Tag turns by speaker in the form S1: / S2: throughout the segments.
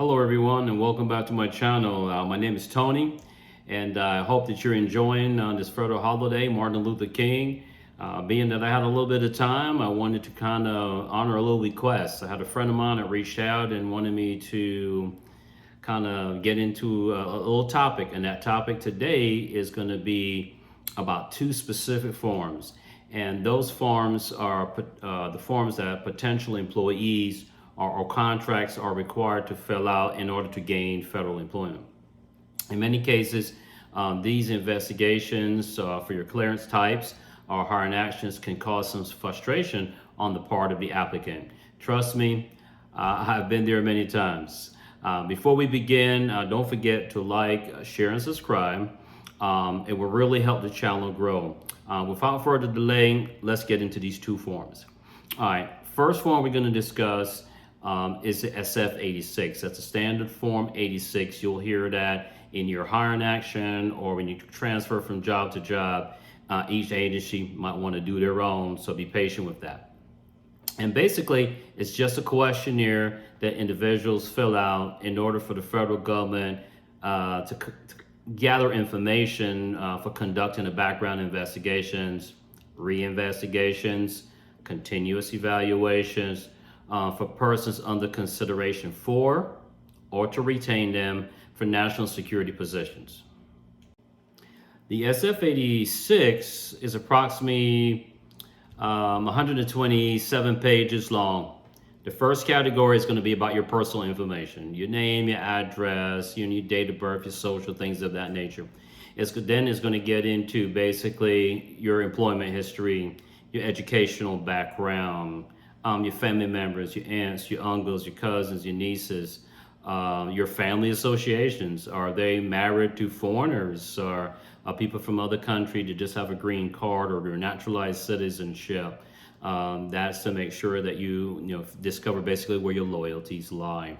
S1: Hello everyone and welcome back to my channel. My name is Tony and I hope that you're enjoying this federal holiday, Martin Luther King. Being that I had a little bit of time, I wanted to kind of honor a little request. I had a friend of mine that reached out and wanted me to kind of get into a little topic, and that topic today is going to be about two specific forms. And those forms are the forms that potential employees or contracts are required to fill out in order to gain federal employment. In many cases, these investigations for your clearance types or hiring actions can cause some frustration on the part of the applicant. Trust me, I've been there many times. Before we begin, don't forget to like, share, and subscribe. It will really help the channel grow. Without further delay, let's get into these two forms. All right, first form we're going to discuss is the SF86. That's a standard form 86. You'll hear that in your hiring action or when you transfer from job to job. Each agency might want to do their own, so be patient with that. And basically, it's just a questionnaire that individuals fill out in order for the federal government to gather information for conducting a background investigations, re-investigations, continuous evaluations, for persons under consideration for or to retain them for national security positions. The SF86 is approximately 127 pages long. The first category is going to be about your personal information, your name, your address, your date of birth, your social, things of that nature. Then it's going to get into basically your employment history, your educational background, your family members, your aunts, your uncles, your cousins, your nieces, your family associations. Are they married to foreigners or people from other countries that just have a green card or their naturalized citizenship? That's to make sure that you discover basically where your loyalties lie.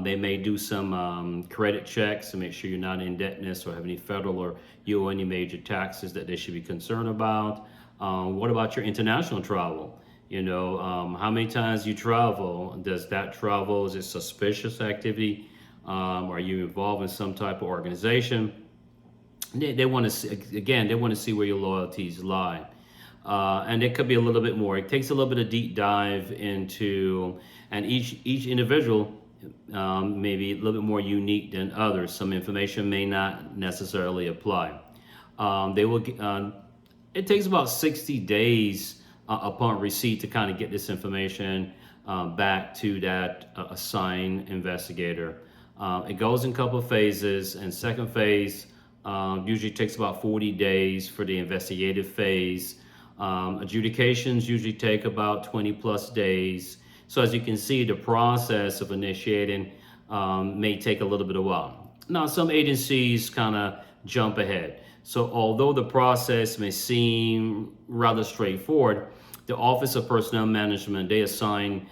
S1: They may do some credit checks to make sure you're not in indebtedness or have any federal or you owe any major taxes that they should be concerned about. What about your international travel? How many times you travel? Does that travel, is it suspicious activity? Are you involved in some type of organization? They want to see, again, they want to see where your loyalties lie. And it could be a little bit more. It takes a little bit of deep dive into, and each individual may be a little bit more unique than others. Some information may not necessarily apply. It takes about 60 days upon receipt to kind of get this information back to that assigned investigator. It goes in a couple of phases, and second phase usually takes about 40 days for the investigative phase. Adjudications usually take about 20 plus days. So as you can see, the process of initiating may take a little bit of while. Now, some agencies kind of jump ahead. So although the process may seem rather straightforward, the Office of Personnel Management, they assign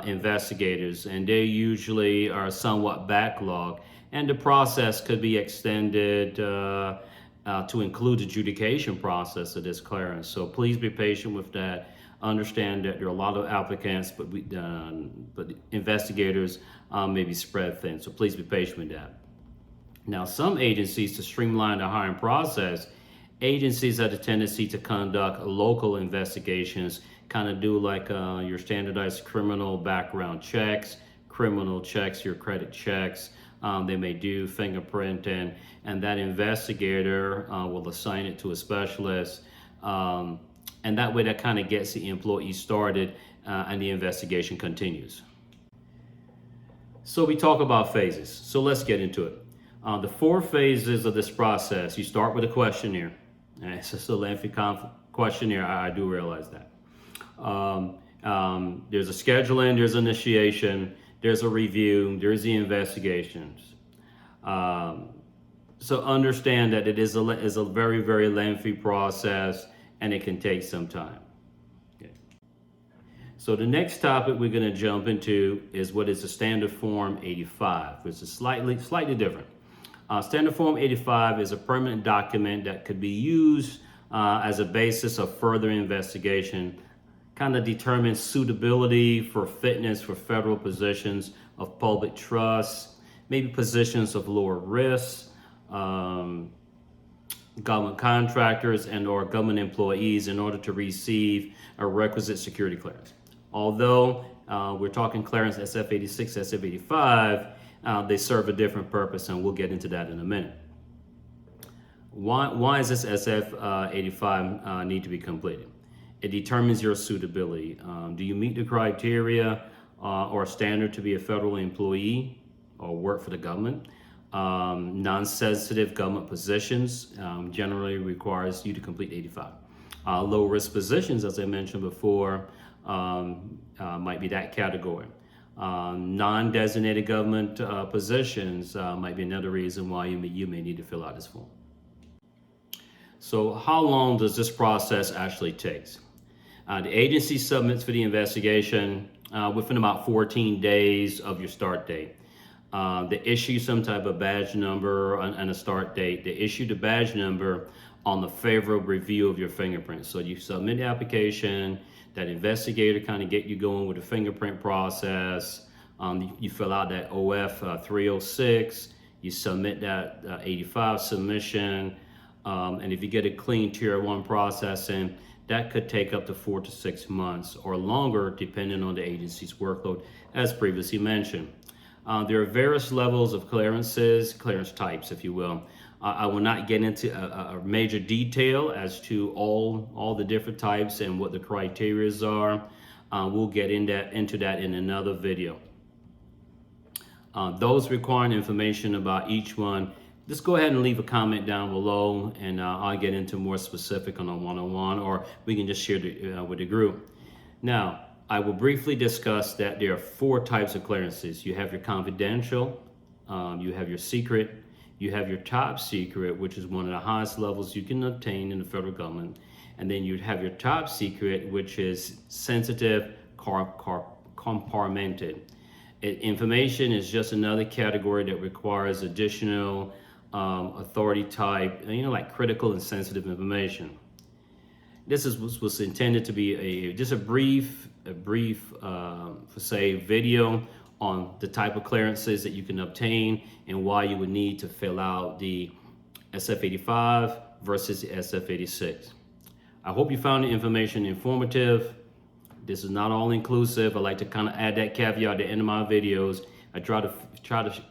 S1: investigators, and they usually are somewhat backlogged, and the process could be extended to include the adjudication process of this clearance. So please be patient with that. Understand that there are a lot of applicants, but investigators may be spread thin. So please be patient with that. Now, some agencies, to streamline the hiring process, agencies have a tendency to conduct local investigations, kind of do like your standardized criminal background checks, criminal checks, your credit checks. They may do fingerprinting, and that investigator will assign it to a specialist. And that way that kind of gets the employee started and the investigation continues. So we talk about phases. So let's get into it. The 4 phases of this process, you start with a questionnaire. It's just a lengthy questionnaire, I do realize that. There's a scheduling, there's initiation, there's a review, there's the investigations. So understand that it is a very, very lengthy process, and it can take some time. Okay. So the next topic we're going to jump into is what is the Standard Form 85, which is slightly different. Standard Form 85 is a permanent document that could be used as a basis of further investigation, kind of determines suitability for fitness for federal positions of public trust, maybe positions of lower risk, government contractors and or government employees in order to receive a requisite security clearance. Although we're talking clearance SF86, SF85, they serve a different purpose, and we'll get into that in a minute. Why is this SF85 need to be completed? It determines your suitability. Do you meet the criteria or standard to be a federal employee or work for the government? Non-sensitive government positions generally requires you to complete 85. Low-risk positions, as I mentioned before, might be that category. Non-designated government positions might be another reason why you may need to fill out this form. So how long does this process actually take? The agency submits for the investigation within about 14 days of your start date. They issue some type of badge number and a start date. They issue the badge number on the favorable review of your fingerprints. So you submit the application, that investigator kind of get you going with the fingerprint process. You fill out that OF 306, you submit that 85 submission, and if you get a clean tier 1 processing, that could take up to 4 to 6 months or longer depending on the agency's workload, as previously mentioned. There are various levels of clearances, clearance types, if you will. I will not get into a major detail as to all the different types and what the criteria are. We'll get into that in another video. Those requiring information about each one, just go ahead and leave a comment down below, and I'll get into more specific on a one-on-one, or we can just share with the group. Now, I will briefly discuss that there are 4 types of clearances. You have your confidential, you have your secret, you have your top secret, which is one of the highest levels you can obtain in the federal government, and then you have your top secret, which is sensitive, compartmented. Information is just another category that requires additional authority type, like critical and sensitive information. This was intended to be just a brief video on the type of clearances that you can obtain and why you would need to fill out the SF85 versus the SF86. I hope you found the information informative. This is not all inclusive. I like to kind of add that caveat at the end of my videos. I try to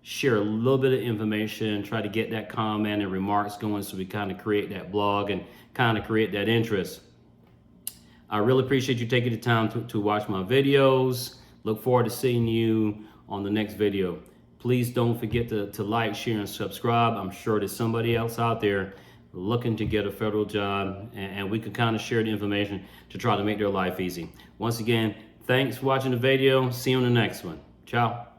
S1: share a little bit of information, try to get that comment and remarks going so we kind of create that blog and kind of create that interest. I really appreciate you taking the time to watch my videos. Look forward to seeing you on the next video. Please don't forget to like, share, and subscribe. I'm sure there's somebody else out there looking to get a federal job, and we can kind of share the information to try to make their life easy. Once again, thanks for watching the video. See you on the next one. Ciao.